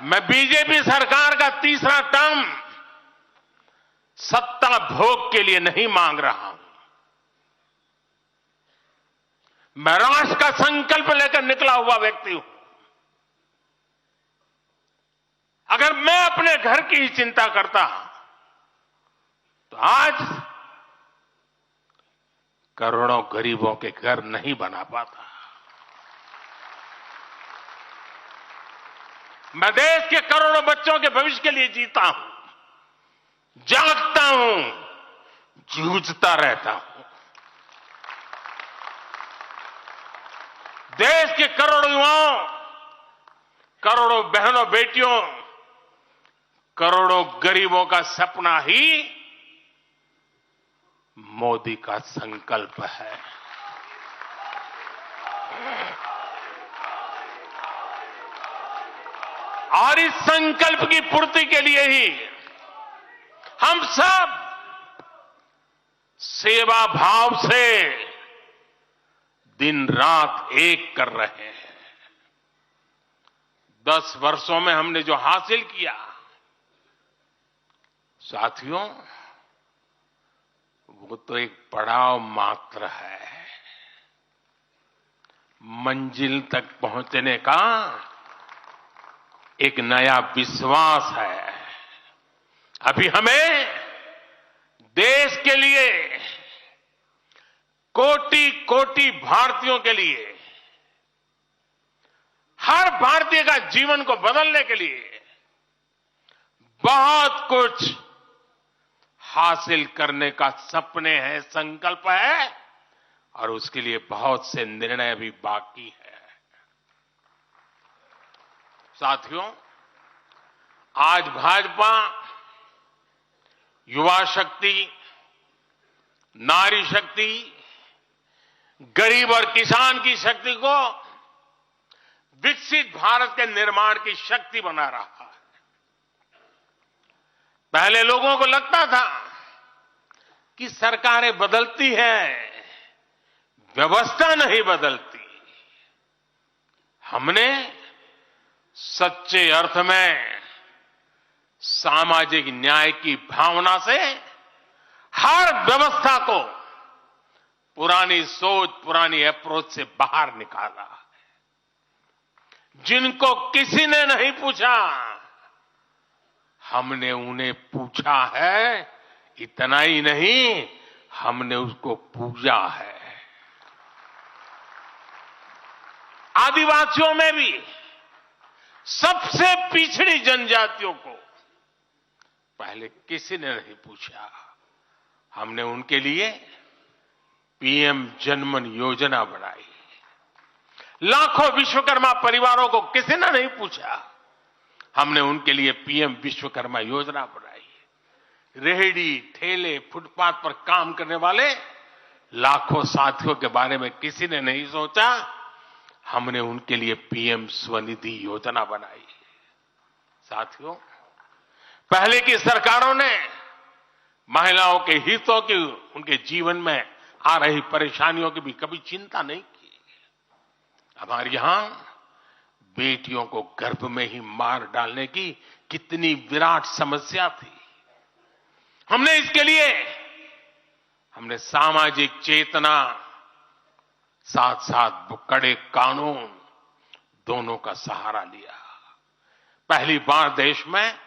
मैं बीजेपी सरकार का तीसरा टर्म सत्ता भोग के लिए नहीं मांग रहा हूं। मैं राष्ट्र का संकल्प लेकर निकला हुआ व्यक्ति हूं। अगर मैं अपने घर की ही चिंता करता तो आज करोड़ों गरीबों के घर नहीं बना पाता। मैं देश के करोड़ों बच्चों के भविष्य के लिए जीता हूं, जागता हूं, जूझता रहता हूं। देश के करोड़ों युवाओं, करोड़ों बहनों बेटियों, करोड़ों गरीबों का सपना ही मोदी का संकल्प है। और इस संकल्प की पूर्ति के लिए ही हम सब सेवा भाव से दिन रात एक कर रहे हैं। 10 वर्षों में हमने जो हासिल किया, साथियों, वो तो एक पड़ाव मात्र है। मंजिल तक पहुंचने का एक नया विश्वास है। अभी हमें देश के लिए, कोटि कोटि भारतीयों के लिए, हर भारतीय का जीवन को बदलने के लिए बहुत कुछ हासिल करने का सपने हैं, संकल्प है, और उसके लिए बहुत से निर्णय भी बाकी है। साथियों, आज भाजपा युवा शक्ति, नारी शक्ति, गरीब और किसान की शक्ति को विकसित भारत के निर्माण की शक्ति बना रहा है। पहले लोगों को लगता था कि सरकारें बदलती हैं, व्यवस्था नहीं बदलती। हमने सच्चे अर्थ में सामाजिक न्याय की भावना से हर व्यवस्था को पुरानी सोच, पुरानी अप्रोच से बाहर निकाला। जिनको किसी ने नहीं पूछा, हमने उन्हें पूछा है। इतना ही नहीं, हमने उसको पूजा है। आदिवासियों में भी सबसे पिछड़ी जनजातियों को पहले किसी ने नहीं पूछा। हमने उनके लिए पीएम जनमन योजना बनाई। लाखों विश्वकर्मा परिवारों को किसी ने नहीं पूछा। हमने उनके लिए पीएम विश्वकर्मा योजना बनाई। रेहड़ी, ठेले, फुटपाथ पर काम करने वाले लाखों साथियों के बारे में किसी ने नहीं सोचा। हमने उनके लिए पीएम स्वनिधि योजना बनाई। साथियों, पहले की सरकारों ने महिलाओं के हितों की, उनके जीवन में आ रही परेशानियों की भी कभी चिंता नहीं की। हमारे यहां बेटियों को गर्भ में ही मार डालने की कितनी विराट समस्या थी। हमने इसके लिए सामाजिक चेतना, साथ साथ कड़े कानून, दोनों का सहारा लिया। पहली बार देश में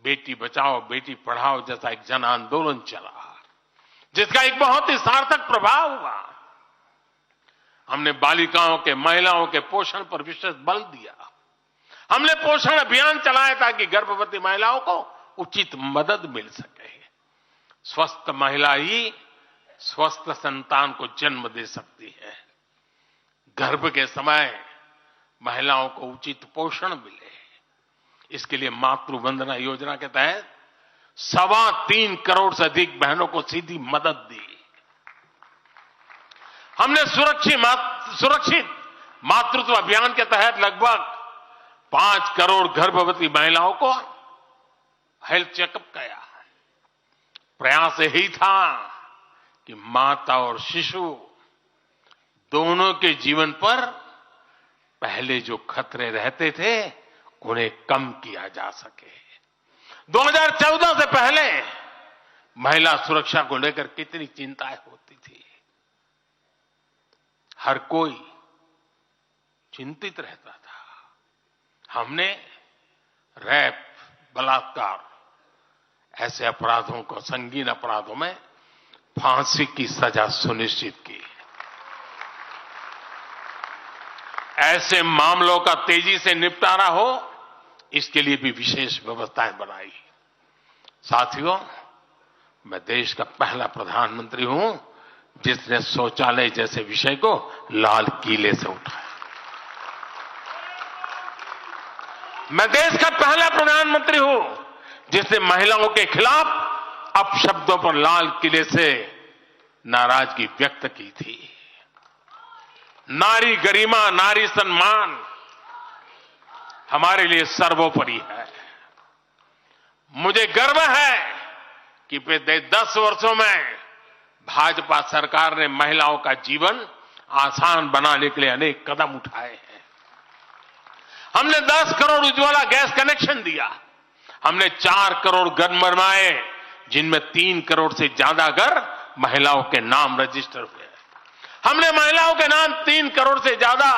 बेटी बचाओ बेटी पढ़ाओ जैसा एक जन आंदोलन चला, जिसका एक बहुत ही सार्थक प्रभाव हुआ। हमने बालिकाओं के, महिलाओं के पोषण पर विशेष बल दिया। हमने पोषण अभियान चलाया ताकि गर्भवती महिलाओं को उचित मदद मिल सके। स्वस्थ महिला ही स्वस्थ संतान को जन्म दे सकती है। गर्भ के समय महिलाओं को उचित पोषण मिले, इसके लिए मातृ वंदना योजना के तहत 3.25 करोड़ से अधिक बहनों को सीधी मदद दी। हमने सुरक्षित मातृत्व अभियान के तहत लगभग 5 करोड़ गर्भवती महिलाओं को हेल्थ चेकअप किया। प्रयास यही था कि माता और शिशु दोनों के जीवन पर पहले जो खतरे रहते थे उन्हें कम किया जा सके। 2014 से पहले महिला सुरक्षा को लेकर कितनी चिंताएं होती थी। हर कोई चिंतित रहता था। हमने रेप, बलात्कार ऐसे अपराधों को, संगीन अपराधों में फांसी की सजा सुनिश्चित की। ऐसे मामलों का तेजी से निपटारा हो, इसके लिए भी विशेष व्यवस्थाएं बनाई। साथियों, मैं देश का पहला प्रधानमंत्री हूं जिसने शौचालय जैसे विषय को लाल किले से उठाया। मैं देश का पहला प्रधानमंत्री हूं जिसने महिलाओं के खिलाफ अपशब्दों पर लाल किले से नाराजगी व्यक्त की थी। नारी गरिमा, नारी सम्मान हमारे लिए सर्वोपरि है। मुझे गर्व है कि पिछले 10 वर्षों में भाजपा सरकार ने महिलाओं का जीवन आसान बनाने के लिए अनेक कदम उठाए हैं। हमने 10 करोड़ उज्ज्वला गैस कनेक्शन दिया। हमने 4 करोड़ घर बनवाए, जिनमें 3 करोड़ से ज्यादा घर महिलाओं के नाम रजिस्टर हुए। हमने महिलाओं के नाम 3 करोड़ से ज्यादा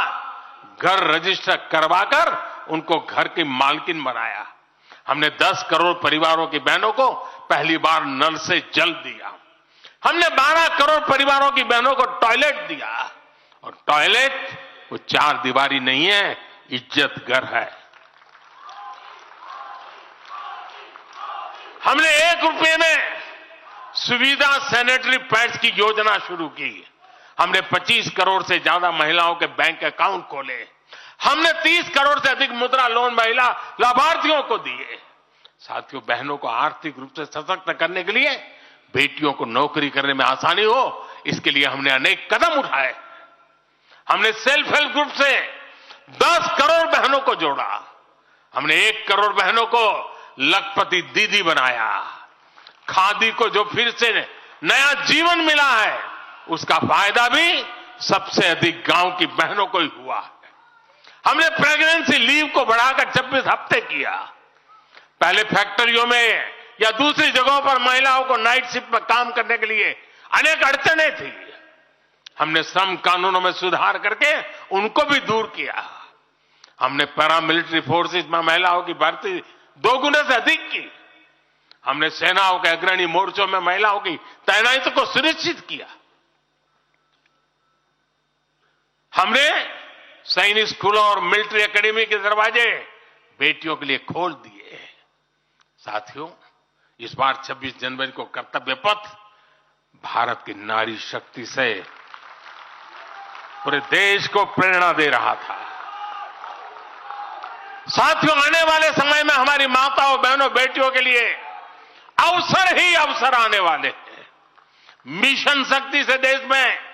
घर रजिस्टर करवाकर उनको घर की मालकिन बनाया। हमने 10 करोड़ परिवारों की बहनों को पहली बार नल से जल दिया। हमने 12 करोड़ परिवारों की बहनों को टॉयलेट दिया। और टॉयलेट वो 4 दीवारी नहीं है, इज्जत घर है। हमने 1 रुपए में सुविधा सैनिटरी पैड्स की योजना शुरू की। हमने 25 करोड़ से ज्यादा महिलाओं के बैंक अकाउंट खोले। हमने 30 करोड़ से अधिक मुद्रा लोन महिला लाभार्थियों को दिए। साथियों, बहनों को आर्थिक रूप से सशक्त करने के लिए, बेटियों को नौकरी करने में आसानी हो, इसके लिए हमने अनेक कदम उठाए। हमने सेल्फ हेल्प ग्रुप से 10 करोड़ बहनों को जोड़ा। हमने 1 करोड़ बहनों को लखपति दीदी बनाया। खादी को जो फिर से नया जीवन मिला है, उसका फायदा भी सबसे अधिक गांव की बहनों को ही हुआ है। हमने प्रेगनेंसी लीव को बढ़ाकर 26 हफ्ते किया। पहले फैक्ट्रियों में या दूसरी जगहों पर महिलाओं को नाइट शिफ्ट में काम करने के लिए अनेक अड़चनें थी। हमने श्रम कानूनों में सुधार करके उनको भी दूर किया। हमने पैरामिलिट्री फोर्सेस में महिलाओं की भर्ती 2 गुने से अधिक की। हमने सेनाओं के अग्रणी मोर्चों में महिलाओं की तैनाती को सुनिश्चित किया। हमने सैनिक स्कूलों और मिलिट्री एकेडमी के दरवाजे बेटियों के लिए खोल दिए। साथियों, इस बार 26 जनवरी को कर्तव्य पथ भारत की नारी शक्ति से पूरे देश को प्रेरणा दे रहा था। साथियों, आने वाले समय में हमारी माताओं, बहनों, बेटियों के लिए अवसर ही अवसर आने वाले हैं। मिशन शक्ति से देश में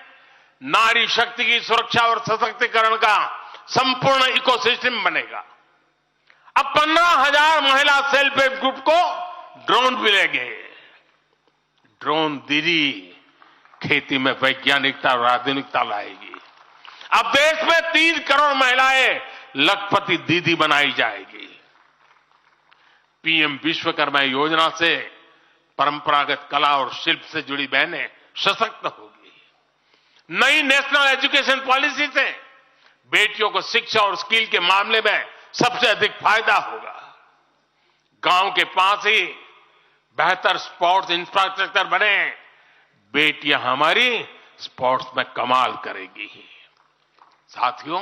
नारी शक्ति की सुरक्षा और सशक्तिकरण का संपूर्ण इकोसिस्टम बनेगा। अब 15,000 महिला सेल्फ हेल्प ग्रुप को ड्रोन मिलेंगे। ड्रोन दीदी खेती में वैज्ञानिकता और आधुनिकता लाएगी। अब देश में 3 करोड़ महिलाएं लखपति दीदी बनाई जाएगी। पीएम विश्वकर्मा योजना से परंपरागत कला और शिल्प से जुड़ी बहनें सशक्त होगी। नई नेशनल एजुकेशन पॉलिसी से बेटियों को शिक्षा और स्किल के मामले में सबसे अधिक फायदा होगा। गांव के पास ही बेहतर स्पोर्ट्स इंफ्रास्ट्रक्चर बने, बेटियां हमारी स्पोर्ट्स में कमाल करेगी। साथियों,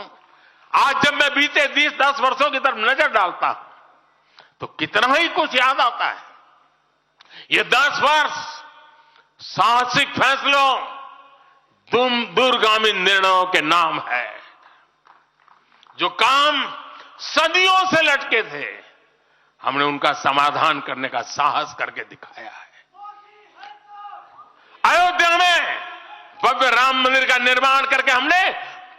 आज जब मैं बीते 10 वर्षों की तरफ नजर डालता हूं तो कितना ही कुछ याद आता है। ये 10 वर्ष साहसिक फैसलों, दूरगामी निर्णयों के नाम है। जो काम सदियों से लटके थे, हमने उनका समाधान करने का साहस करके दिखाया है। अयोध्या में भव्य राम मंदिर का निर्माण करके हमने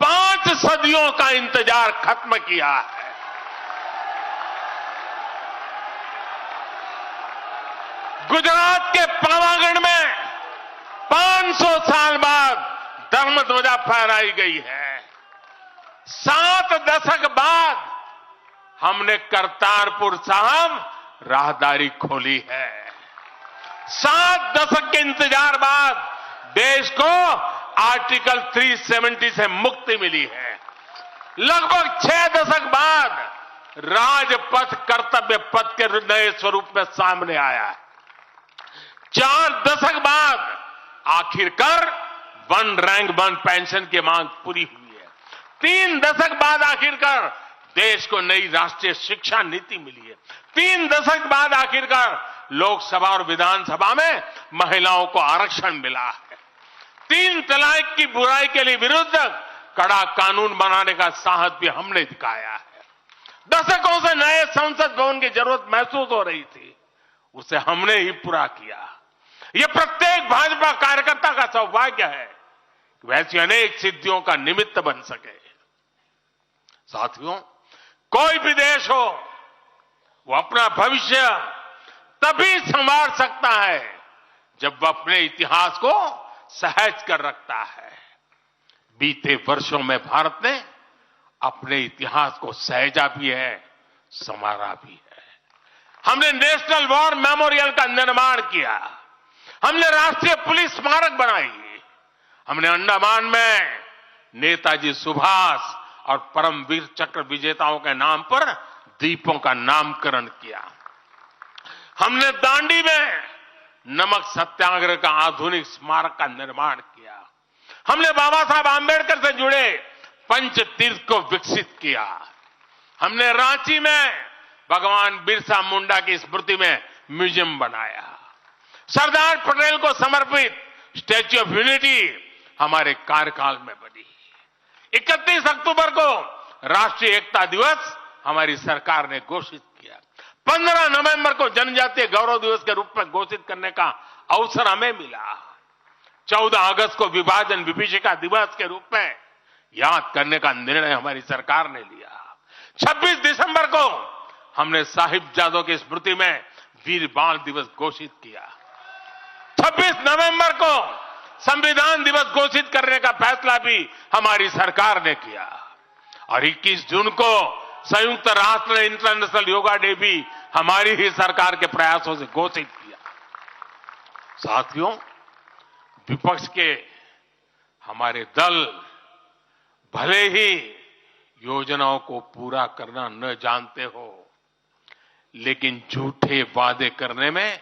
5 सदियों का इंतजार खत्म किया है। गुजरात के पावागढ़ में 500 साल बाद धर्म ध्वजा फहराई गई है। 7 दशक बाद हमने करतारपुर साहब राहदारी खोली है। 7 दशक के इंतजार बाद देश को आर्टिकल 370 से मुक्ति मिली है। लगभग 6 दशक बाद राजपथ कर्तव्य पथ के नए स्वरूप में सामने आया है। 4 दशक बाद आखिरकार 1 रैंक 1 पेंशन की मांग पूरी हुई है। 3 दशक बाद आखिरकार देश को नई राष्ट्रीय शिक्षा नीति मिली है। 3 दशक बाद आखिरकार लोकसभा और विधानसभा में महिलाओं को आरक्षण मिला है। 3 तलाक की बुराई के लिए विरुद्ध कड़ा कानून बनाने का साहस भी हमने दिखाया है। दशकों से नए संसद भवन की जरूरत महसूस हो रही थी, उसे हमने ही पूरा किया। यह प्रत्येक भाजपा कार्यकर्ता का सौभाग्य है कि वैसी अनेक सिद्धियों का निमित्त बन सके। साथियों, कोई भी देश हो, वो अपना भविष्य तभी संवार सकता है जब वह अपने इतिहास को सहज कर रखता है। बीते वर्षों में भारत ने अपने इतिहास को सहेजा भी है, संवारा भी है। हमने नेशनल वॉर मेमोरियल का निर्माण किया, हमने राष्ट्रीय पुलिस स्मारक बनाई, हमने अंडमान में नेताजी सुभाष और परमवीर चक्र विजेताओं के नाम पर द्वीपों का नामकरण किया। हमने दांडी में नमक सत्याग्रह का आधुनिक स्मारक का निर्माण किया। हमने बाबा साहब आंबेडकर से जुड़े पंच तीर्थ को विकसित किया। हमने रांची में भगवान बिरसा मुंडा की स्मृति में म्यूजियम बनाया। सरदार पटेल को समर्पित स्टैच्यू ऑफ यूनिटी हमारे कार्यकाल में बनी। 31 अक्टूबर को राष्ट्रीय एकता दिवस हमारी सरकार ने घोषित किया। 15 नवंबर को जनजातीय गौरव दिवस के रूप में घोषित करने का अवसर हमें मिला। 14 अगस्त को विभाजन विभीषिका दिवस के रूप में याद करने का निर्णय हमारी सरकार ने लिया। 26 दिसंबर को हमने साहिबजादों की स्मृति में वीर बाल दिवस घोषित किया। 26 नवंबर को संविधान दिवस घोषित करने का फैसला भी हमारी सरकार ने किया और 21 जून को संयुक्त राष्ट्र ने इंटरनेशनल योगा डे भी हमारी ही सरकार के प्रयासों से घोषित किया। साथियों, विपक्ष के हमारे दल भले ही योजनाओं को पूरा करना न जानते हो, लेकिन झूठे वादे करने में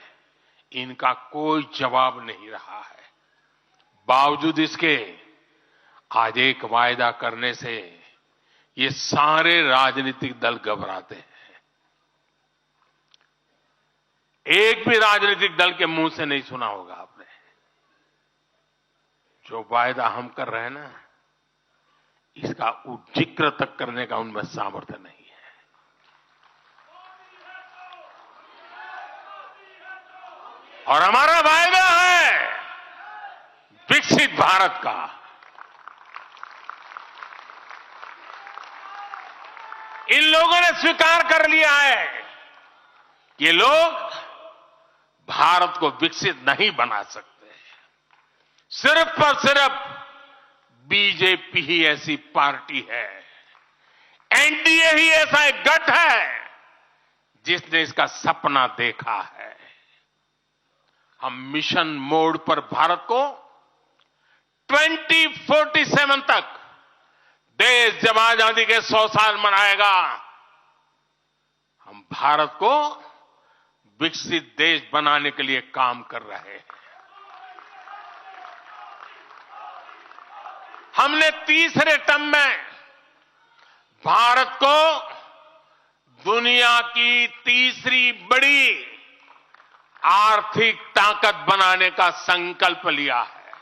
इनका कोई जवाब नहीं रहा है। बावजूद इसके आज एक वायदा करने से ये सारे राजनीतिक दल घबराते हैं। एक भी राजनीतिक दल के मुंह से नहीं सुना होगा आपने, जो वायदा हम कर रहे हैं ना, इसका जिक्र तक करने का उनमें सामर्थ्य नहीं है। और हमारा वायदा है विकसित भारत का। इन लोगों ने स्वीकार कर लिया है कि ये लोग भारत को विकसित नहीं बना सकते। सिर्फ और सिर्फ बीजेपी ही ऐसी पार्टी है, एनडीए ही ऐसा एक गठ है जिसने इसका सपना देखा है। हम मिशन मोड पर भारत को 2047 तक देश जब आजादी के 100 साल मनाएगा, हम भारत को विकसित देश बनाने के लिए काम कर रहे हैं। हमने तीसरे टर्म में भारत को दुनिया की तीसरी बड़ी आर्थिक ताकत बनाने का संकल्प लिया है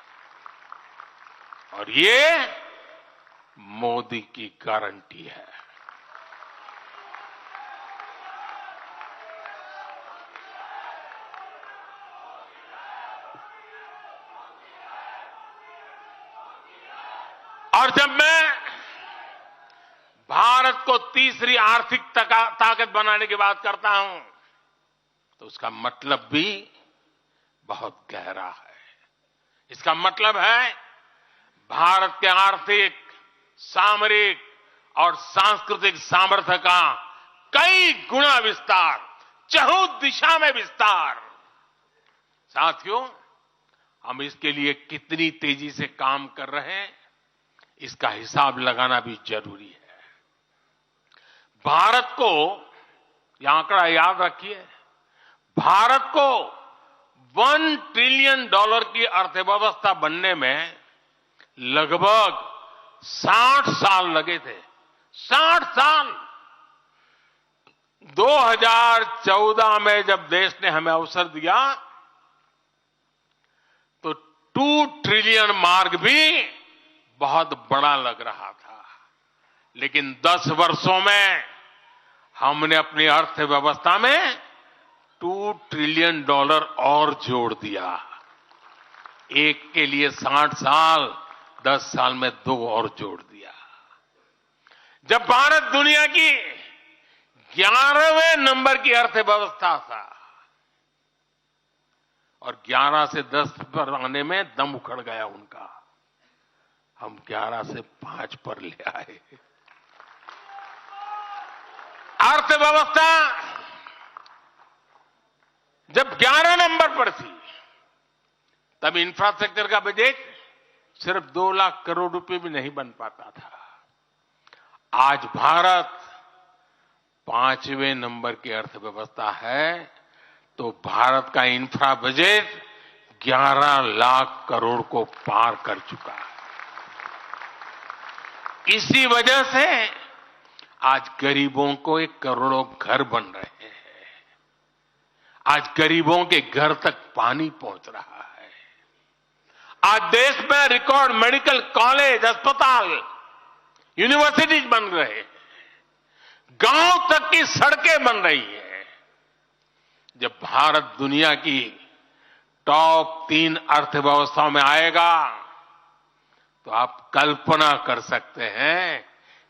और ये मोदी की गारंटी है। और जब मैं भारत को तीसरी आर्थिक ताकत बनाने की बात करता हूं तो उसका मतलब भी बहुत गहरा है। इसका मतलब है भारत के आर्थिक, सामरिक और सांस्कृतिक सामर्थ्य का कई गुना विस्तार, चहुं दिशा में विस्तार। साथियों, हम इसके लिए कितनी तेजी से काम कर रहे हैं, इसका हिसाब लगाना भी जरूरी है। भारत को, यह आंकड़ा याद रखिए, भारत को $1 ट्रिलियन की अर्थव्यवस्था बनने में लगभग 60 साल लगे थे। 60 साल। 2014 में जब देश ने हमें अवसर दिया तो 2 ट्रिलियन मार्क भी बहुत बड़ा लग रहा था, लेकिन 10 वर्षों में हमने अपनी अर्थव्यवस्था में $2 ट्रिलियन और जोड़ दिया। एक के लिए 60 साल, 10 साल में 2 और जोड़ दिया। जब भारत दुनिया की 11वें नंबर की अर्थव्यवस्था था और 11 से 10 पर आने में दम उखड़ गया उनका, हम 11 से 5 पर ले आए। अर्थव्यवस्था जब 11 नंबर पर थी, तब इंफ्रास्ट्रक्चर का बजट सिर्फ 2 लाख करोड़ रुपए भी नहीं बन पाता था। आज भारत 5वें नंबर की अर्थव्यवस्था है, तो भारत का इंफ्रा बजट 11 लाख करोड़ को पार कर चुका है। इसी वजह से आज गरीबों को 1 करोड़ों घर बन रहे हैं। आज गरीबों के घर तक पानी पहुंच रहा है। आज देश में रिकॉर्ड मेडिकल कॉलेज, अस्पताल, यूनिवर्सिटीज बन रहे हैं। गांव तक की सड़कें बन रही हैं। जब भारत दुनिया की टॉप 3 अर्थव्यवस्थाओं में आएगा, तो आप कल्पना कर सकते हैं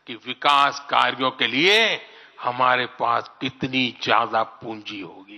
कि विकास कार्यों के लिए हमारे पास कितनी ज्यादा पूंजी होगी।